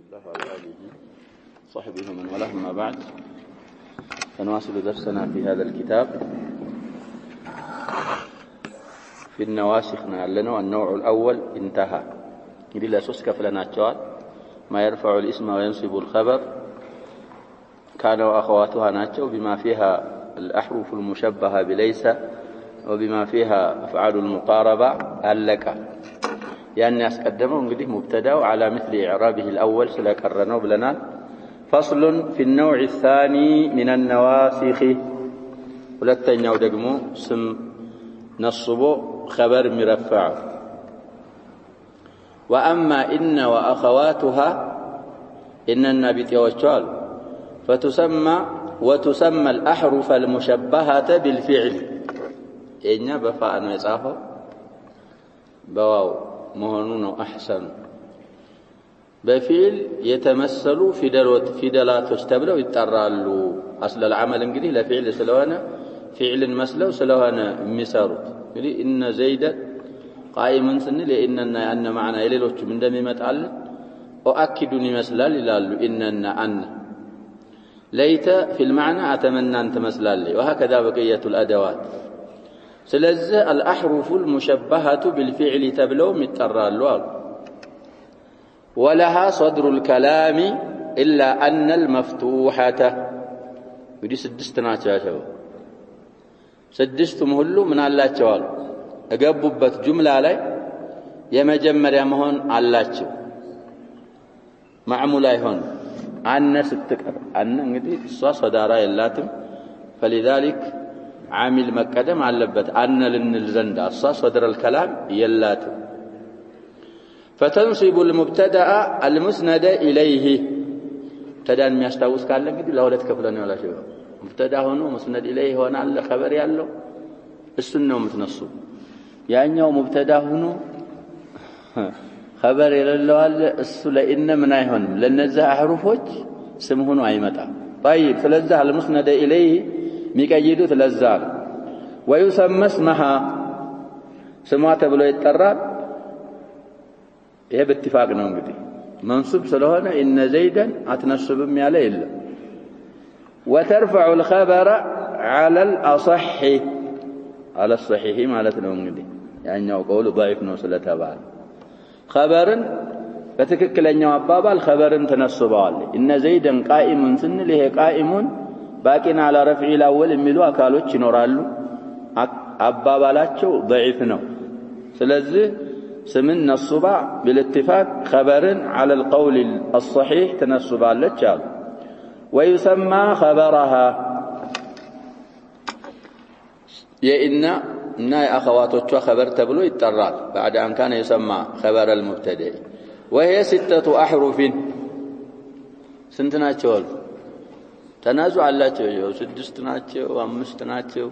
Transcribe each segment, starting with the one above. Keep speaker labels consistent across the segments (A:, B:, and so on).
A: الله وعلى آله وصحبه ومن والاه ما بعد فنواصل درسنا في هذا الكتاب في النواسخ لنا والنوع الأول انتهى إلا سوسك فلناتشوال ما يرفع الاسم وينصب الخبر كان وأخواتها ناتشو بما فيها الأحرف المشبهة بليس وبما فيها أفعال المقاربة ألك يعني أسقدمه انقديه مبتدا على مثل إعرابه الأول سلكرنه بلنا فصل في النوع الثاني من النواسخ ولتنياو دغمو سم نصبو خبر مرفع وأما إن وأخواتها إن النبي وجال وتسمى الأحرف المشبهة بالفعل إن بفاء يصافو بواو مهنون أحسن بفعل يتمثل فدلات تبلو يترالو أصل العمل انجلي لفعل سلوانا فعل مسلو سلوانا مساروت يقولي إن زيدا قائما سن لإننا أن معنا يليلوش من دم متعل أؤكدني مسلال لالو إننا أن ليت في المعنى أتمنى أن تمثلال لي وهكذا بقية الأدوات سلز الأحرف المشبهة بالفعل تبلو مترالو ولها صدر الكلام إلا أن المفتوحة ودي سدستنا تشاشو سدستم هلو من الله تشوال أقببت جملة علي يمجمر يمهون الله تشو معمولا يهون أن ستكر أن نجدي صدارا اللاتم فلذلك عامل مقدم علبت أن للزند صدر الكلام يلاتم فتنصب المبتدا المسند إليه ابتدا ما يستوس قال لك لا ولا تكفلني ولا شيء مبتدا هنا مسند إليه هنا على خبر يالله السنة متنصب يعني مبتدا هنا خبر يالله السل إن من أيهن لنزه أحرفه اسم هنا أيمتا طيب فلزه المسند إليه ميكيدو تلزال ويسمى اسمها سمعت بلو يتقرب ይሄ በትፋቅ ነው እንግዲህ منصوب ስለሆነ ان زيدا አትነስብም ያለ የለም وترفع الخبر على الاصح على الصحيح ማለት ነው እንግዲህ ያኛው ቀውሉ ضعيف ነው ስለተባለ خبرን በትክክለኛው አባባል خبرን ተነስበዋል ان زيدا قائم ስንል ይሄ قائم باقين على رفع الاول የሚሉ አካሎች ይኖራሉ አባባላቸው ضعيف ነው ስለዚህ سمن الصبع بالاتفاق خبر على القول الصحيح تنصب على الجال ويسمى خبرها يئن نا أخواتك خبر تبلو يترال بعد أن كان يسمى خبر المبتدئ وهي 6 أحرف سنتنا تشول تنازع الله تشول 6 ناتشو 5 ناتشو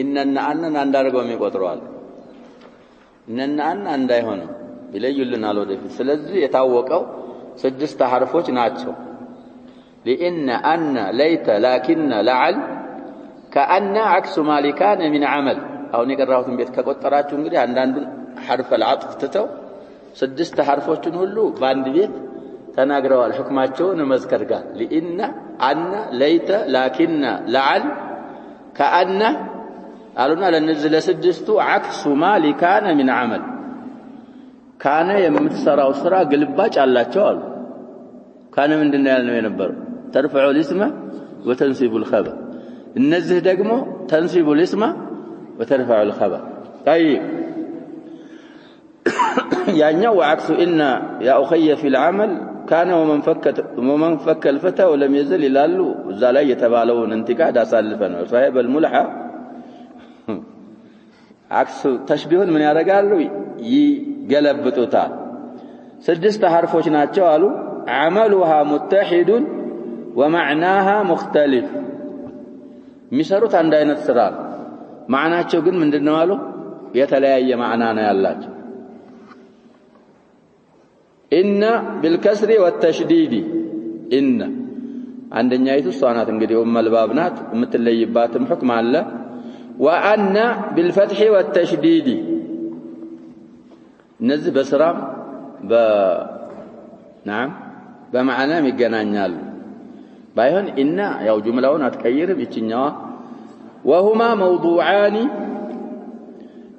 A: إننا أننا ندارقهم يقطروا እነና እንዳይሆኑ ይለዩልናል ወደፊት ስለዚህ የታወቀው 6 ሐርፎች ናቸው لان ان ليت لكن لعل كأن عكس ما كان من عمل አሁን የቀራሁትን ቤት ከቆጠራችሁ እንግዲህ አንዳንዱን حرف العطف ተተው 6 ሐርፎችን ሁሉ በአንድ ቤት ተናግረዋል ህክማቸውን መዝከር ጋር لان ان ليت لكن لعل كأن قالونا لنزل لسدستو عكس ما كان من عمل كان የምትሰራው ስራ ግልባጭ አላቸው አሉ ካነ ምንድነው ያልነው የነበረው ترفع الاسم وتنصب الخبر እነዚህ ደግሞ تنصب الاسم وترفع الخبر طيب ያኛው عكس ان يا اخي في العمل كان ومن فك الفتى ولم يزل ይላሉ እዛ ላይ የተባለውን እንቲቃድ አሳልፈነው صاحب الملحة عكس تشبيهን ምን ያደርጋሉ ይገለብጡታል 6 ሐርፎች ናቸው አሉ عملها متحد ومعناها مختلف የሚሰሩት አንድ አይነት ስራ ማዕናቸው ግን ምንድነው አሉ የተለያየ ማዕና ነው ያላቸው ان بالكسر والتشديد ان አንደኛይቱ እሷ ናት እንግዲህ ኡመልባብ ናት የምትለይባትም ሁክም አለ وأن بالفتح والتشديد نزل بسرام نعم بمعنى يገናኛሉ بايهون إن ያው ጁምላውን አትቀይርም እቺኛዋ وهما موضوعان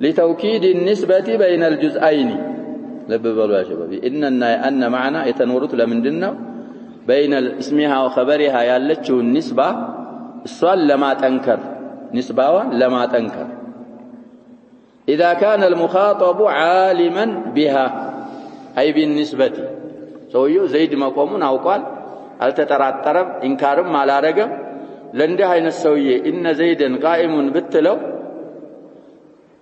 A: لتوكيد النسبة بين الجزئين لب بلوا يا شباب أن معنى يتنورت لمندنا بين اسمها وخبرها ያለችው النسبة السؤال لما تنكر نسبة لما تنكر إذا كان المخاطب عالما بها أي بالنسبة سويو زيد مقومون أوقال التتراترب إنكارم على رقم لنده هين السوية إن زيدا قائم بالتلو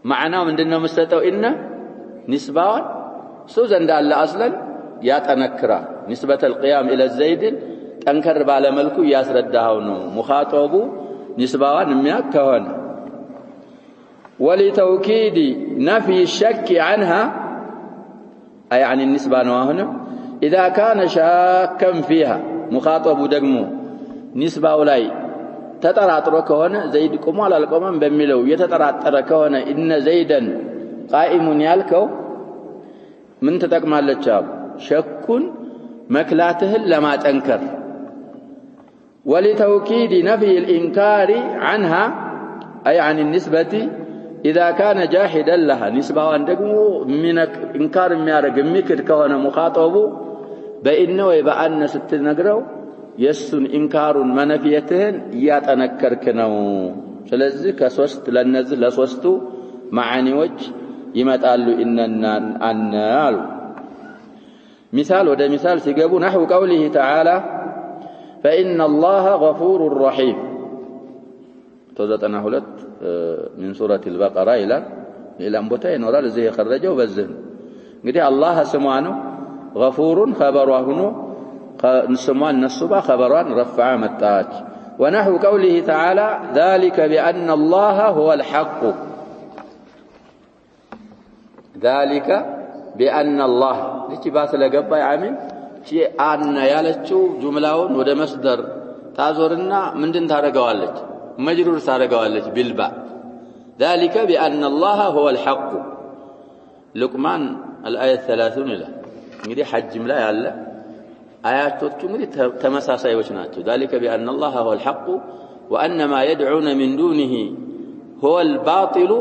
A: معناه من دنا مستتو إن نسبة سوزن دال أصلا يتنكرا نسبة القيام إلى الزيد تنكر على ملكه يسردها مخاطبه نسبة نمياك كهون ولتوكيد نفي الشك عنها أي عن النسبة نواهنا إذا كان شاكا فيها مخاطب دقمو نسبة ولاي تتراتر كهون زيد كمال القمم بملو يتتراتر كهون إن زيدا قائم يالكو من تتكمال للشاب شك مكلاته لما تنكر ولتوكيد نفي الإنكار عنها أي عن النسبة إذا كان جاحدا لها نسبة وندقمو من إنكار ميارق مكر كهون مخاطبو بإنه يبقى ستنقروا يسن إنكار منفيتهن يتنكر كنو سلزي كسوست لنزل لسوستو معاني وجه يمتقالوا إننا النار مثال وده مثال سيقابو نحو قوله تعالى فإن الله غفور رحيم توزتنا هلت من سورة البقرة إلى أنبتين ورال زي خرجوا بالزهن قد الله سمعانه غفور خبرهن نسمان نصبا خبران رفع متاج ونحو قوله تعالى ذلك بأن الله هو الحق ذلك بأن الله لتباس لقبا عامل شيء أن يالتشو جملون وده مصدر تازورنا من دين تارقوالج مجرور تارقوالج بالباء ذلك بأن الله هو الحق لقمان الآية 30 له እንግዲህ ሐጅም ላይ አለ አያቶቹ እንግዲህ ተመሳሳይዎች ናቸው ذلك بأن الله هو الحق وأن ما يدعون من دونه هو الباطل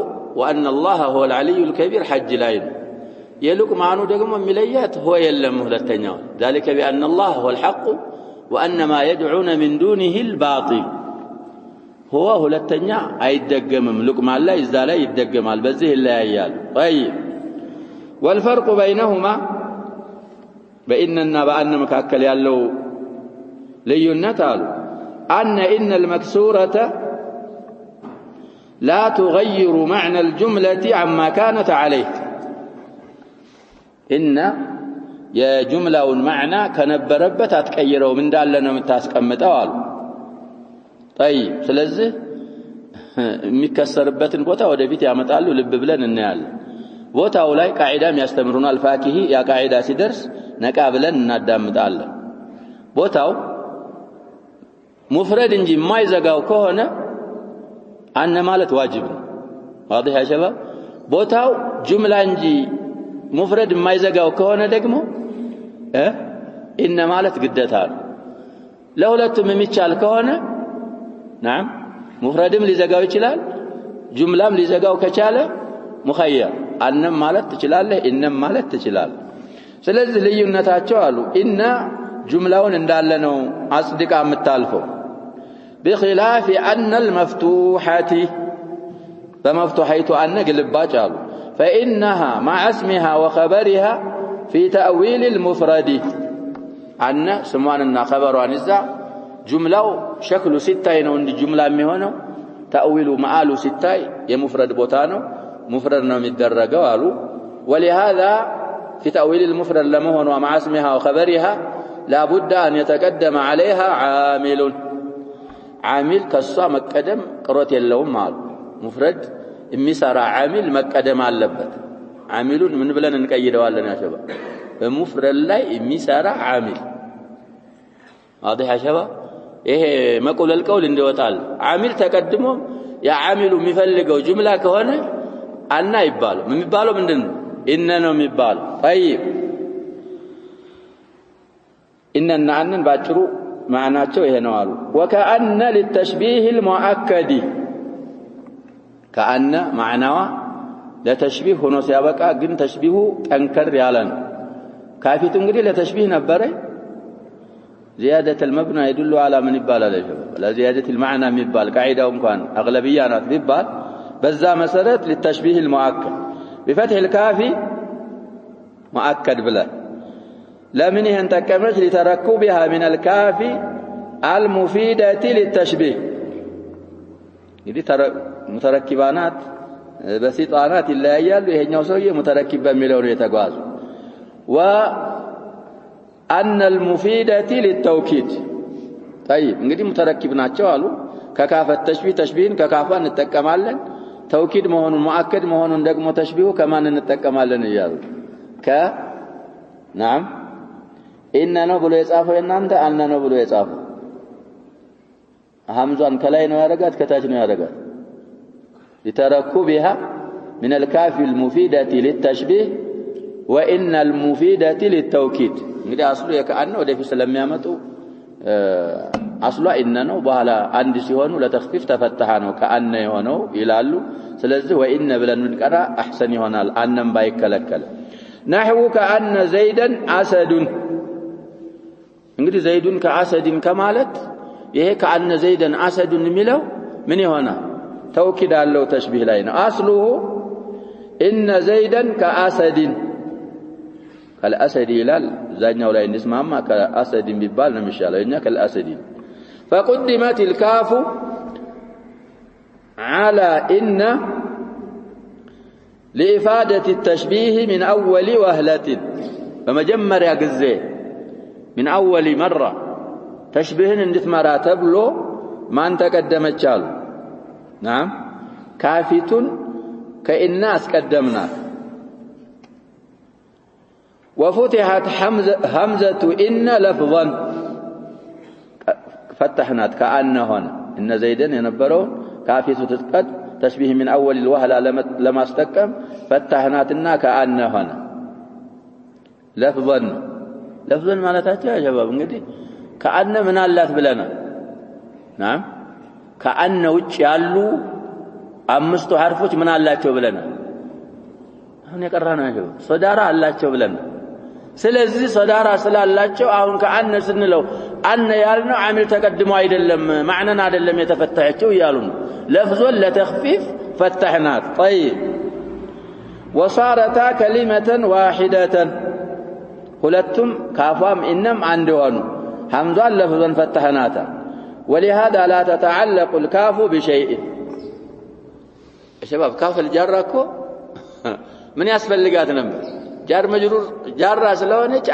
A: وأن الله هو العلي الكبير حج ላይ የሉቅማኑ ደግሞ የሚለያት هو የለም ሁለተኛው ذلك بأن الله هو الحق وأن ما يدعون من دونه الباطل هو ሁለተኛ አይደገምም ሉቅማን ላይ እዛ ላይ ይደገማል በዚህ ይለያያል طيب والفرق بينهما بإننا بأن مكاكل يالو لينت أن إن المكسورة لا تغير معنى الجملة عما كانت عليه إن يا جملة معنى كنبربت أتكيره من دالنا متاسكمتها طيب سلزه مكسربتن بوتا ودفيت يا متعلو لب بلن النيال ቦታው ላይ ቃዒዳም ያስተምሩናል ፋቂሂ ያ ቃዒዳ ሲደርስ ነቃ ብለን እናዳምጣለን ቦታው ሙፍረድ እንጂ የማይዘጋው ከሆነ አነ ማለት ዋጅብ ነው واضح يا شباب ቦታው ጁምላ እንጂ ሙፍረድ የማይዘጋው ከሆነ ደግሞ ኢነ ማለት ግዴታ ነው ለሁለቱም የሚቻል ከሆነ نعم ሙፍረድም ሊዘጋው ይችላል ጁምላም ሊዘጋው ከቻለ ሙኸየር أنم مالت تجلاله إنم مالت تجلال سلذ ليونتاچو አሉ إن جملون اندالنو أصدق متالفو بخلاف أن المفتوحة فمفتوحيت أن قلباچ አሉ فإنها مع اسمها وخبرها في تأويل المفرد أن سمواننا خبران إذا جملة شكل ستة ነው እንጂ ጁምላ የሚሆነው تأويل معال ستة የሙፍረድ ቦታ ነው مفرد نوم الدرجة قالوا ولهذا في تأويل المفرد لما هو مع اسمها وخبرها لا بد أن يتقدم عليها عامل كالصا مقدم قرات اللهم مال مفرد المسار عامل مقدم على اللبت عامل من بلن نقيدوا لنا يا شباب المفرد لا المسار عامل واضح يا شباب ايه مقول القول እንደወጣል عامل تقدمه يا عامل የሚፈልገው ጁምላ ከሆነ أنا يبالو من يبالو من دن إننا يبالو طيب إن أن باجرو معناته هنا قالوا وكأن للتشبيه المؤكد كأن معناه لتشبيه هنا سيابقى جن تشبيه أنكر يالن كافي تنقدي لتشبيه نبره زيادة المبنى يدل على من يبال على شباب لا زيادة المعنى ميبال قاعدة ومكان أغلبية نات ميبال بذا مسألة للتشبيه المؤكد بفتح الكافي مؤكد بلا لا منه أن تكملت لتركبها من الكافي المفيدة للتشبيه يدي متركبانات بسيطانات إلا يال وهي سوية متركبة مليون يتقواز وأن المفيدة للتوكيد طيب نقدي متركبنات شوالو ككافة التشبيه تشبيهن ككافة نتكمالن توكيد مهون مؤكد مهون دقم تشبيه كمان نتكمالن يال نعم إننا نبلو يصافو إنانت أننا نبلو يصافو همزان كلاي نو يارغات كتاج نو يارغات لتركبها من الكافي المفيدة للتشبيه وإن المفيدة للتوكيد እንግዲህ አስሉ የከአነ ወደፊት ስለሚያመጡ አስሉ ኢነነው በኋላ አንድ ሲሆኑ ለተخفيف ተፈተሃ ነው ከአነ የሆነው ይላሉ ስለዚህ ወኢነ ብለን እንቀራ አህሰን ይሆናል አነም ባይከለከል نحو كأن زيدا أسد እንግዲህ ዘይዱን ከአሰድን ከማለት ይሄ ከአነ ዘይደን አሰዱን የሚለው ምን ይሆናል توكيد አለው ተሽቢህ ላይ ነው አስሉሁ إن زيدا كأسد كالأسد ይላል ዛኛው ላይ እንስማማ ከአሰድ ቢባል ነው የሚሻለው እኛ ከአሰድ فقدمت الكاف على إن لإفادة التشبيه من أول وهلة فمجمّر يا من أول مرة تشبيهن اندثمرا تبلو ما انت قدمت شالو نعم كافية كإناس قدمنا وفتحت همزة إن لفظا فتحنات كأن هنا إن زيدن ينبرون كافية تتقد تشبيه من أول الوهلة لما استقم فتحناتنا كأن هنا لفظا مالتها يا شباب እንግዲህ كأن من አላት ብለና نعم كأن ውጭ ያሉ አምስቱ ሐርፎች ምን አላቸው ብለና አሁን የቀራነው ያለው ሶዳራ አላቸው ብለና ስለዚህ ሶዳራ ስላላቸው አሁን كأن ስንለው አነ ያልነው አሚል ተቀድሞ አይደለም ማዕናን አይደለም የተፈታቸው ይያሉ لفظ لتخفيف فتحنات طيب وصارتا كلمة واحدة ሁለቱም ካፋም ኢነም አንድ ሆኑ حمزان لفظا فتحناتا ولهذا لا تتعلق الكاف بشيء شباب كاف الجر እኮ ምን ያስፈልጋት ነበር ጃር መጅሩር ጃራ ስለሆነች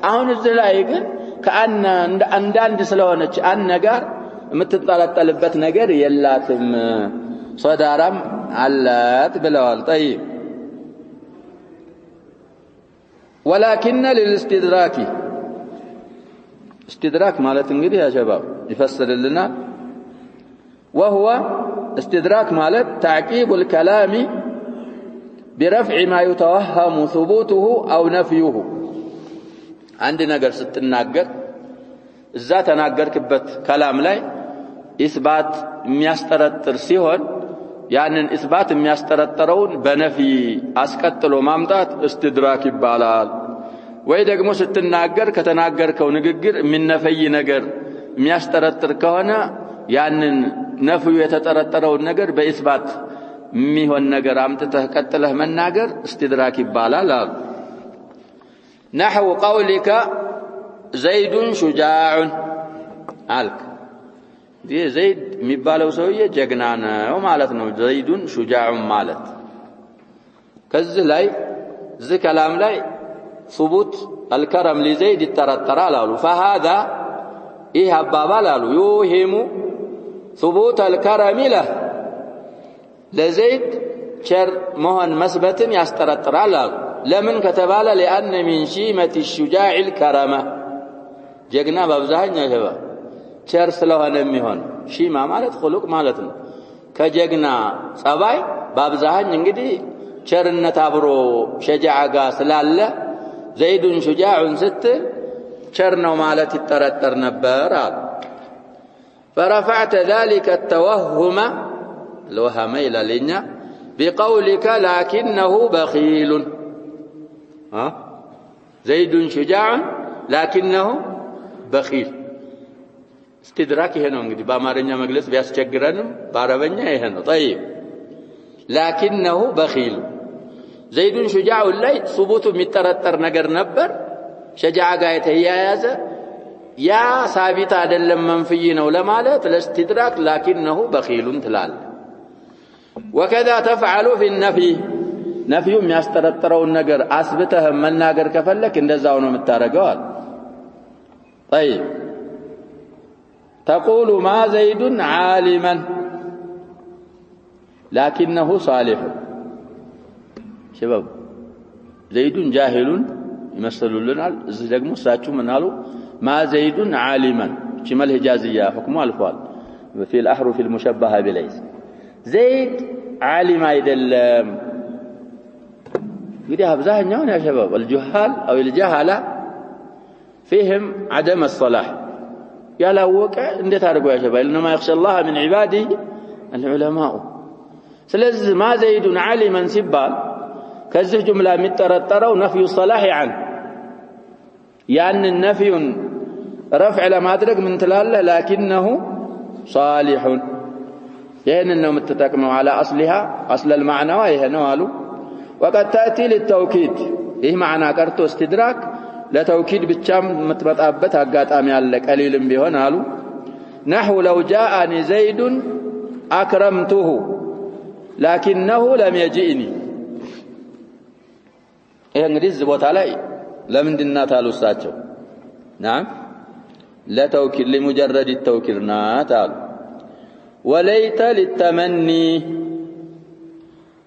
A: አሁን እዚህ ላይ ግን ከአነ አንዳንድ ስለሆነች አነ ጋር የምትጣጣልበት ነገር የላትም ሶዳራም አላት ብለዋል طيب ولكن للاستدراك استدراك مالت እንግዲህ يا شباب يفسرلنا وهو استدراك مالت تعقيب الكلام برفع ما يتوهم ثبوته أو نفيه عند ነገር ስትናገር እዛ ተናገርክበት كلام ላይ ኢስባት የሚያስጠረጥር ሲሆን ያንን ኢስባት የሚያስጠረጥረውን በነፊ አስቀጥሎ ማምጣት استدراك ይባላል ወይ ደግሞ ስትናገር ከተናገርከው ንግግር የሚነፈይ ነገር የሚያስጠረጥር ከሆነ ያንን ነፍዩ የተጠረጠረውን ነገር በኢስባት የሚሆን ነገር አምጥተህ ቀጥለህ መናገር استدراك ይባላል نحو قولك زيد شجاع አልክ ይህ ዘይድ የሚባለው ሰውዬ ጀግና ነው ማለት ነው ዘይዱን ሹጃዕ ማለት ከዚህ ላይ እዚህ ከላም ላይ ثبوت الكرم لزيد يترترال አሉ فهذا ይህ አባባል አሉ يوهم ثبوت الكرم له ለዘይድ ቸር መሆን መስበትን ያስጠረጥራል አሉ ለምን ከተባለ لأن من شيمة الشجاع الكرمة ጀግና በአብዛኛው ይሄባ ቸር ስለሆነ የሚሆን ሺማ ማለት خلق ማለት ነው ከጀግና ጸባይ በአብዛኛው እንግዲህ ቸርነት አብሮ ሸጃዓ ጋር ስላለ ዘይዱን ሹጃዑን ስትል شرنا مالت الترتر نبار فرفعت ذلك التوهم الوهم إلى لنا بقولك لكنه بخيل زيد شجاع لكنه بخيل استدراك هنا እንግዲህ በአማርኛ መግለጽ ቢያስቸግረንም በአረበኛ ይሄ ነው طيب لكنه بخيل زيد شجاع ላይ ثبوቱ የሚጠረጠር ነገር ነበር شجاع ጋር የተያያዘ ያ ሳቢት አይደለም መንፍይ ነው ለማለት ለስትድራክ لكنه بخيل ትላል وكذا تفعل في النفي نفي የሚያስጠረጥረውን ነገር አስብተህ መናገር ከፈለክ እንደዛው ነው የምታረገው طيب تقول ما زيد عالما لكنه صالح شباب زيد جاهل يمثلونال እዚህ ደግሞ እሳችሁ ምን አሉ ما زيد عالما شمال الحجازيه حكمه الفال في الاحرف المشبهه بليس زيد عالم አይደለም እንግዲህ አብዛኛው يا شباب الجهال او الجهله فيهم عدم الصلاح ያላወቀ እንዴት አድርገው ያሸባል انما يخشى الله من عباده العلماء ስለዚህ ما زيد عالما ሲባል ከዚህ ጁምላ የሚጠረጠረው ነፍዩ صلاح عن ያን ነፍዩን رفع ለማድረግ ምን ትላለህ لكنه صالح ይሄንን ነው የምትጠቅመው على اصلها اصل المعنى ይሄ ነው አሉ وقد تاتي للتوكيد ይህ معنى ቀርቶ استدراك ለተውኪድ ብቻም የምትመጣበት አጋጣሚ አለ ቀሊልም ቢሆን አሉ نحو لو جاءني زيد اكرمته لكنه لم يجئني ይሄ እንግዲህ እዚህ ቦታ ላይ ለምንድን ናት አሉ እሳቸው نعم ለተውኪድ لمجرد التوكيد ናት አሉ وليت للتمني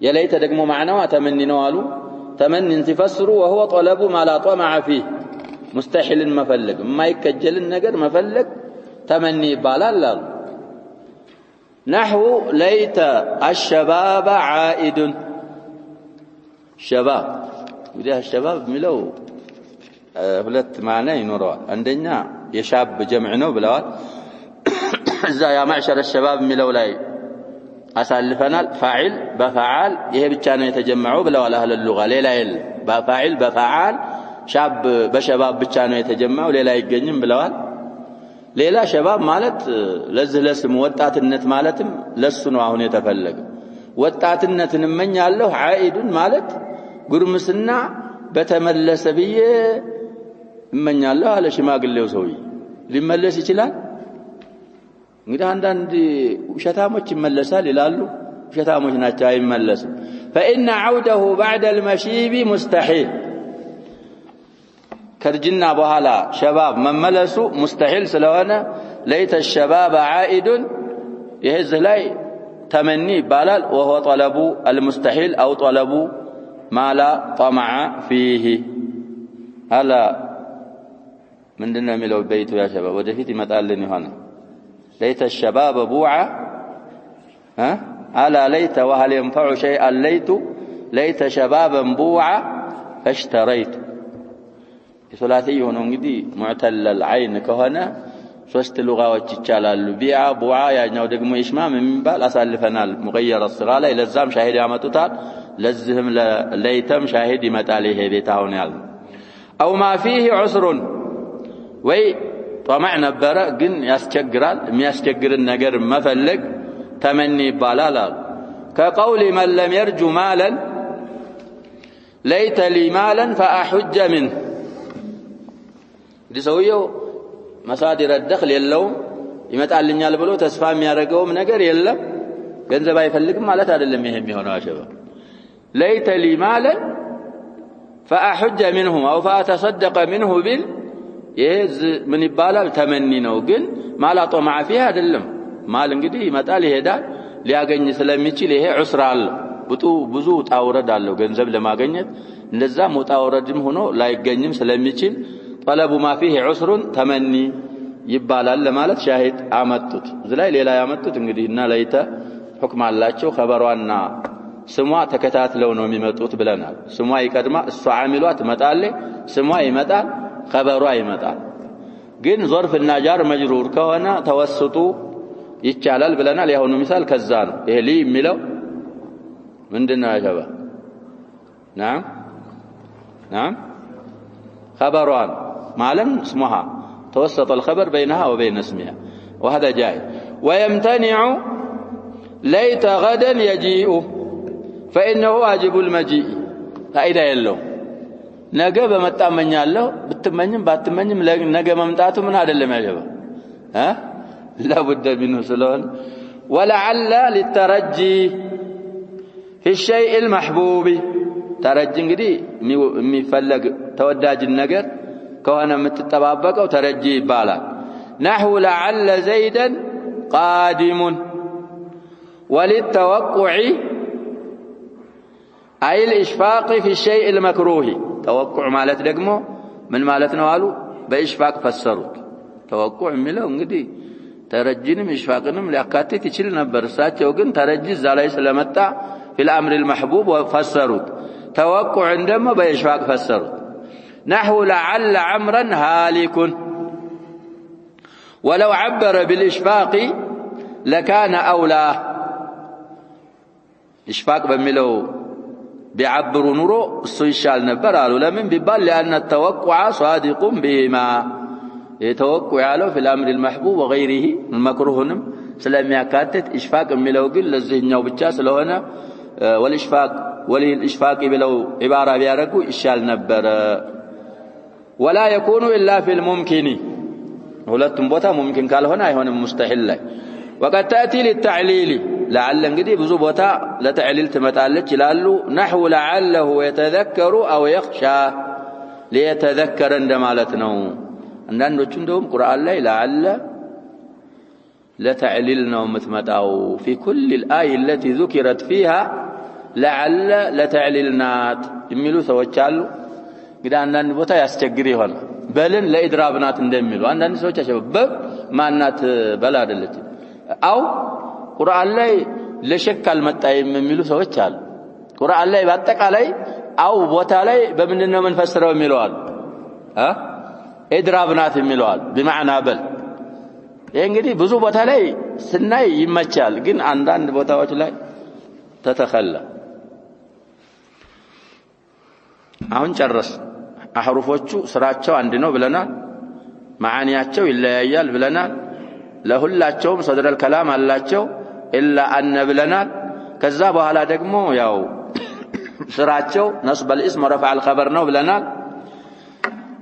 A: يليت ደግሞ معناه تمني ነው አሉ تمني تفسروا وهو طلب ما لا طمع فيه مستحيل مفلق ما يكجل النجر مفلق تمني يبالال نحو ليت الشباب عائد شباب وده الشباب ملو ሁለት ማዕና ይኖረዋል አንደኛ የሻብ ጀምዕ ነው ብለዋል እዛ ያ ማዕሸር الشباب ሚለው ላይ አሳልፈናል ፋዒል በፈዓል ይሄ ብቻ ነው የተጀመعው ብለዋል አህለ اللغة ሌላ የለ በፋዒል በፈዓል ሻብ በሸባብ ብቻ ነው የተጀመعው ሌላ አይገኝም ብለዋል ሌላ ሸባብ ማለት ለዚህ ለስም ወጣትነት ማለትም ለሱ ነው አሁን የተፈለገ ወጣትነትን እመኛለሁ ዓኢዱን ማለት ጉርምስና በተመለሰ ብዬ እመኛለሁ አለ ሽማግሌው ሰውዬ ሊመለስ ይችላል እንግዲህ አንዳንድ ውሸታሞች ይመለሳል ይላሉ ውሸታሞች ናቸው አይመለስም فإن عوده بعد المشيب مستحيل ከርጅና በኋላ ሸባብ መመለሱ مستحيل ስለሆነ ليت الشباب عائد ይሄዝ ላይ تمني ይባላል وهو طلب المستحيل أو طلب ما لا طمع فيه هلا ምንድነው የሚለው በይቱ ያ ሸባብ ወደፊት ይመጣልን ይሆናል ليت الشباب بوعة ألا ليت وهل ينفع شيئا ليت شبابا بوعة فاشتريت ثلاثي هنا እንግዲህ معتل العين كهنا ሶስት لغاዎች ይቻላሉ ቢዓ ቡዓ ያኛው ደግሞ ኢሽማም የሚባል አሳልፈናል مغير الصيغه ላይ ለዛም ሻሂድ ያመጡታል ለዚህም ለይተም ሻሂድ ይመጣል ይሄ ቤት አሁን ያለው او ما فيه عسر ወይ طمع ነበረ ግን ያስቸግራል የሚያስቸግርን ነገር መፈለግ تمني ይባላል كقول من لم يرجو مالا ليت لي مالا فاحج منه ዲሰውየው መሳዲር الدخل የለውም ይመጣልኛል ብሎ ተስፋ የሚያደርገውም ነገር የለም ገንዘብ አይፈልግም ማለት አይደለም ይሄ የሚሆነው አሸባ ليت لي مالا فاحج منه او فاتصدق منه بال ይሄ ምን ይባላል ተመኒ ነው ግን ማላጦ ማፊያ አይደለም ማል እንግዲህ ይመጣል ይሄዳል ሊያገኝ ስለሚችል ይሄ ዑስራ አለ ብዙ ጣውረድ አለው ገንዘብ ለማግኘት እንደዛ ሞጣውረድም ሆኖ ላይገኝም ስለሚችል طلب ما فيه عسر تمني ይባላል ለማለት ሻሂድ አመጡት እዚህ ላይ ሌላ ያመጡት እንግዲህ እና ለይተ ሁክም አላቸው ኸበሯና ስሟ ተከታትለው ነው የሚመጡት ብለናል ስሟ ይቀድማ እሷ አሚሏ ትመጣለች ስሟ ይመጣል ኸበሯ ይመጣል ግን ظرፍና ጃር መጅሩር ከሆነ ተወስጡ ይቻላል ብለናል ያሁኑ ምሳል ከዛ ነው ይሄ ሊ የሚለው ምንድነው ያጀባ نعم خبران معلم اسمها توسط الخبر بينها وبين اسمها وهذا جائز ويمتنع ليت غدا يجيء فإنه واجب المجيء فإذا يلو ነገ በመጣመኛለሁ ብትመኝም ባትመኝም ነገ መምጣቱ ምን አይደለም ያጀባ لا بد منه ስለሆነ ولعل للترجي في الشيء المحبوب ተረጅ እንግዲህ የሚፈልግ ተወዳጅ ነገር ከሆነ የምትጠባበቀው ተረጅ ይባላል نحو لعل زيدا قادم وللتوقع أي الإشفاق في الشيء المكروه توقع ማለት ደግሞ ምን ማለት ነው አሉ በኢሽፋቅ ፈሰሩት توقع የሚለው እንግዲህ ተረጅንም ኢሽፋቅንም ሊያካትት ይችላል ነበር እሳቸው ግን ተረጅ እዛ ላይ ስለመጣ في الأمر المحبوب وفسروت توقع عندما بإشفاق فسروت نحو لعل عمرا هالك ولو عبر بالإشفاق لكان أولى إشفاق بملو بيعبروا نورو السويشال نبر قالوا لمن ببال لأن التوقع صادق بهما يتوقع له في الأمر المحبوب وغيره المكروه سلام يكاتت إشفاق بملو قل للذهن وبالجاس لهنا والإشفاق بلو عبارة بياركو إشال نبر ولا يكون إلا في الممكن ولتم بوتا ممكن قال هنا يهون مستحيل وقد تأتي للتعليل لعل انقدي بزو بوتا لتعليل تمتعلج لالو نحو لعله يتذكر أو يخشى ليتذكر اندمالتنا عندنا عندهم قرآن لا لعل لتعليلنا ومثمتاو في كل الآية التي ذكرت فيها لعل لتعليلنات يميلوا سوچالو قد عندنا بوتا يستجري هنا بلن لإدرابنات እንደሚሉ አንዳንድ ሰዎች አሸበብ ማናት በላ አይደለች አው ቁርአን ላይ ለሸክ አልመጣም የሚሉ ሰዎች አሉ ቁርአን ላይ በአጠቃላይ አው ቦታ ላይ በምንድነው መንፈስረው የሚለዋል ኢድራብናት የሚለዋል بمعنى በል ይሄ እንግዲህ ብዙ ቦታ ላይ ስናይ ይመቻል ግን አንዳንድ ቦታዎች ላይ ተተከለ አሁን ጨረስ አህሩፎቹ ስራቸው አንድ ነው ብለናል ማዓኒያቸው ይለያያል ብለናል ለሁላቸውም ሰድረል ከላም አላቸው ኢላ አን ብለናል ከዛ በኋላ ደግሞ ያው ስራቸው نصب الاسم ورفع الخبر ነው ብለናል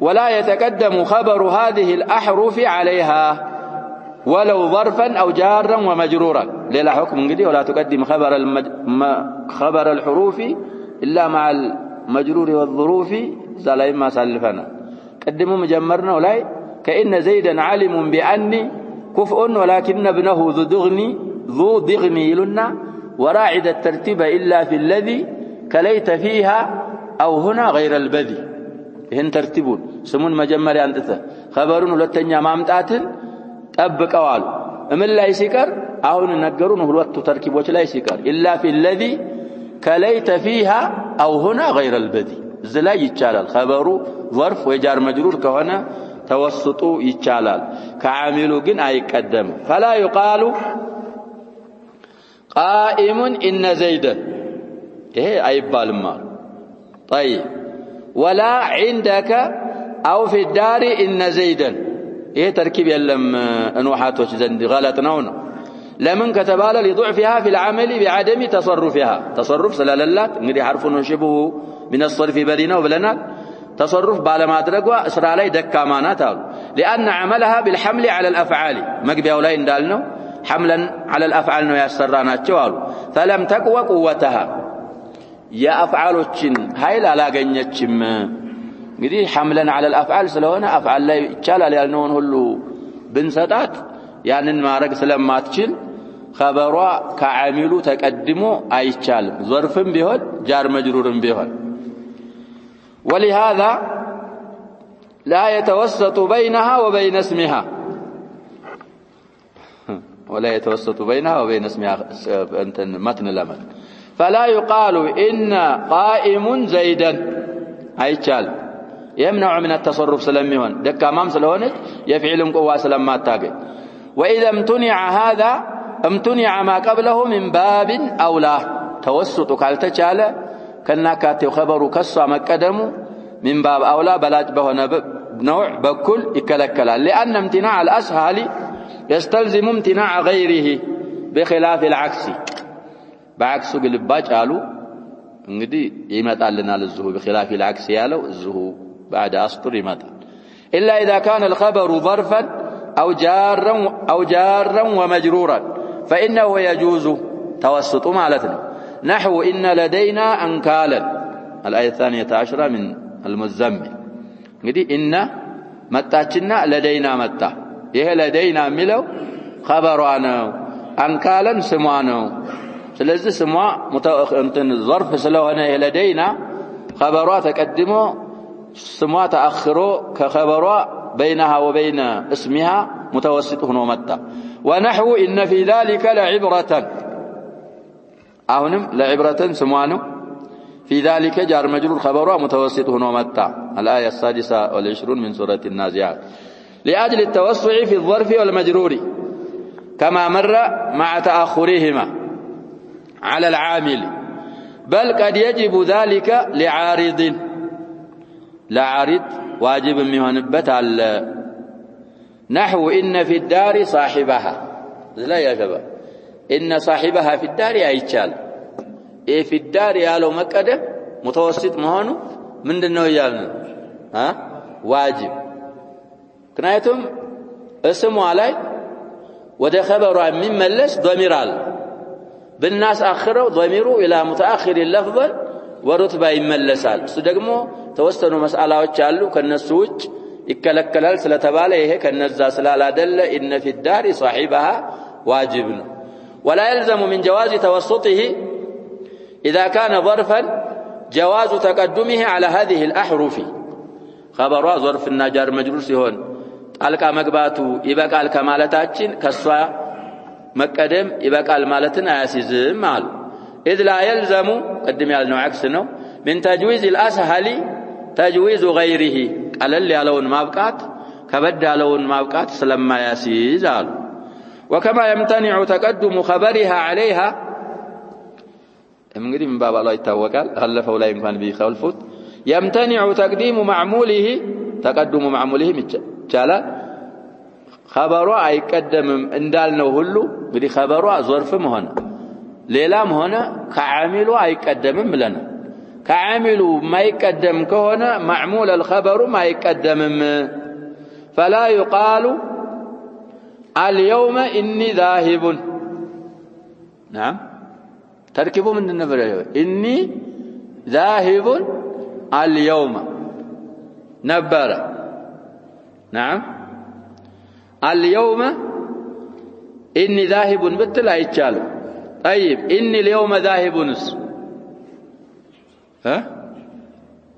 A: ولا يتقدم خبر هذه الاحرف عليها ولو ظرفا او جارا ومجرورا لا حكم انجدي ولا تقدم خبر الحروف الا مع المجرور والظروف زلاي ما سلفنا قدموا مجمرنا ولاي كأن زيدا عالم بأني كفء ولكن ابنه ذو ضغني لنا وراعد الترتيب إلا في الذي كليت فيها أو هنا غير البذي هن ترتيبون سمون مجمر أنتث خبرون ولتنيا مامتاتن أبك أوال أمن لا يسكر أهون نقرون هلوات تركيب وش لا يسكر إلا في الذي كليت فيها أو هنا غير البذي زلا يتشالل خبرو ظرف وجار مجرور كهنا توسطو يتشالل كعاملو جن أيقدم فلا يقال قائم إن زيدا إيه أيبال المال طيب ولا عندك أو في الدار إن زيدا إيه تركيب يلم أنوحاتوش زند غلط نونه لمن كتبال لضعفها في العمل بعدم تصرفها تصرف سلالات نري حرف شبه من الصرف بدينا وبلنا تصرف بالما ادركوا اسرا لي دكامانات لان عملها بالحمل على الافعال مغبياو لاي اندالنو حملا على الافعال نو يسراناچو قالوا فلم تقوى قوتها يا افعالوچن ኃይል አላገኘችም እንግዲህ حملا على الافعال ስለሆነ افعال ላይ ይቻላል ያልነውን ሁሉ ብንሰጣት ያንን ማረግ ስለማትችል خبሯ ከዓሚሉ ተቀድሞ አይቻልም ظرፍም ቢሆን ጃር መጅሩርም ቢሆን ولهذا لا يتوسط بينها وبين اسمها ولا يتوسط بينها وبين اسمها متن لمن فلا يقال إن قائم زيدا አይቻል يمنع من التصرف سلميهون دكامام سلهونج يفعل قوة سلما تاقي وإذا امتنع هذا امتنع ما قبله من باب أولى توسط كالتشالة كنا كاتيو خبرو كسا مقدمو من باب أولى بلاج بهنا نوع بكل يكلكلا لأن امتناع الأسهل يستلزم امتناع غيره بخلاف العكس بعكس قلباج قالوا انقدي يمتع لنا للزهو بخلاف العكس يالو الزهو بعد أسطر يمتع إلا إذا كان الخبر ظرفا أو جارا ومجرورا فإنه يجوز توسط مالتنا نحو إن لدينا أنكالا الآية 12 من المزمل انقدي إن متاچنا لدينا متى ይሄ لدينا የሚለው خبሯ ነው አንካለን ስሟ ነው ስለዚህ ስሟ እንትን ظرف ስለሆነ ይሄ لدينا خبሯ ተቀድሞ ስሟ ተአخሮ ከخبሯ بينها وبين اسمها متوسط ሆኖ መጣ ونحو إن في ذلك لعبرة አሁንም لعبرة ስሟ ነው في ذلك جار مجرور خبሯ متوسط ሆኖ መጣ الآية 26 من سورة النازعات لأجل التوسع في الظرف والمجرور كما مر مع تأخرهما على العامل بل قد يجب ذلك لعارض لا عارض واجب مهنبت على نحو إن في الدار صاحبها لا يا شباب إن صاحبها في الدار يعيشال إيه في الدار يالو مقدم متوسط مهانو من دنو يالنا واجب كنايتم اسمه علي وده خبره من ملس ضميرال بالناس آخره ضميره إلى متأخر اللفظ ورتبة يملسال سدقمو توسطنوا مسألة وچالو كالنسوج يكالكالال سلتبالي هي كالنزا سلالا دل إن في الدار صاحبها واجبنا ولا يلزم من جواز توسطه إذا كان ظرفا جواز تقدمه على هذه الأحرف خبروا ظرف النجار مجرور سيهون አልቃ መግባቱ ይበቃል ከማለታችን ከሷ መቀደም ይበቃል ማለትን አያሲዝም አሉ إذ لا يلزم قدم ያልነው عكس ነው من تجويز الأسهل تجويز غيره قلل ያለውን ማብቃት ከበድ ያለውን ማብቃት ስለማያሲዝ አሉ وكما يمتنع تقدم خبرها عليها እንግዲህ ምን ባባላ ይታወቃል አለፈው ላይ እንኳን ቢخالفوት يمتنع تقديم معموله تقدم معموله ይቻላል خبሯ አይቀደምም እንዳልነው ሁሉ እንግዲህ خبሯ ظرፍም ሆነ ሌላም ሆነ ከዓሚሉ አይቀደምም ብለናል ከዓሚሉ ማይቀደም ከሆነ معمول الخبر ማይቀደምም فلا يقال اليوم إني ذاهب نعم تركبوا من النبر إني ذاهب اليوم نبر نعم اليوم إني ذاهب بتل أيتشالو طيب إني اليوم ذاهب نس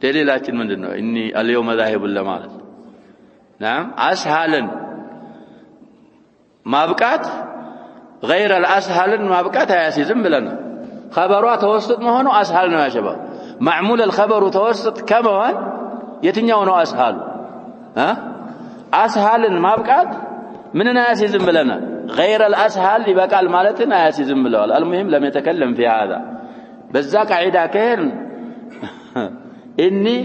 A: دليلاتين من دنو إني اليوم ذاهب لمالت نعم أسهل ما بقات غير الأسهل ما بقات هياسيزم بلنا خبروا توسط ما هو أسهل يا شباب معمول الخبر توسط كما هو يتنيونه أسهل أسهل ما بقات من ياسيزم بلنا غير الأسهل يبقى المالتنا ياسيزم بلنا المهم لم يتكلم في هذا بذاك عيدا كين إني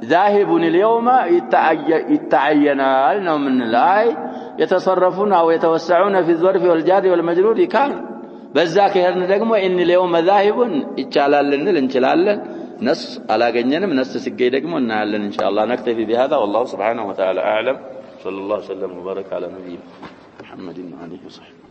A: ذاهب اليوم يتعينال من الآي يتصرفون أو يتوسعون في الظرف والجار والمجرور كان بذاك هرن دقمو إني اليوم ذاهب يتشالال لنا لنشلال نص على جنينم نص سجي دقمو نعلن إن شاء الله نكتفي بهذا والله سبحانه وتعالى أعلم صلى الله وسلم وبارك على نبينا محمد وآله وصحبه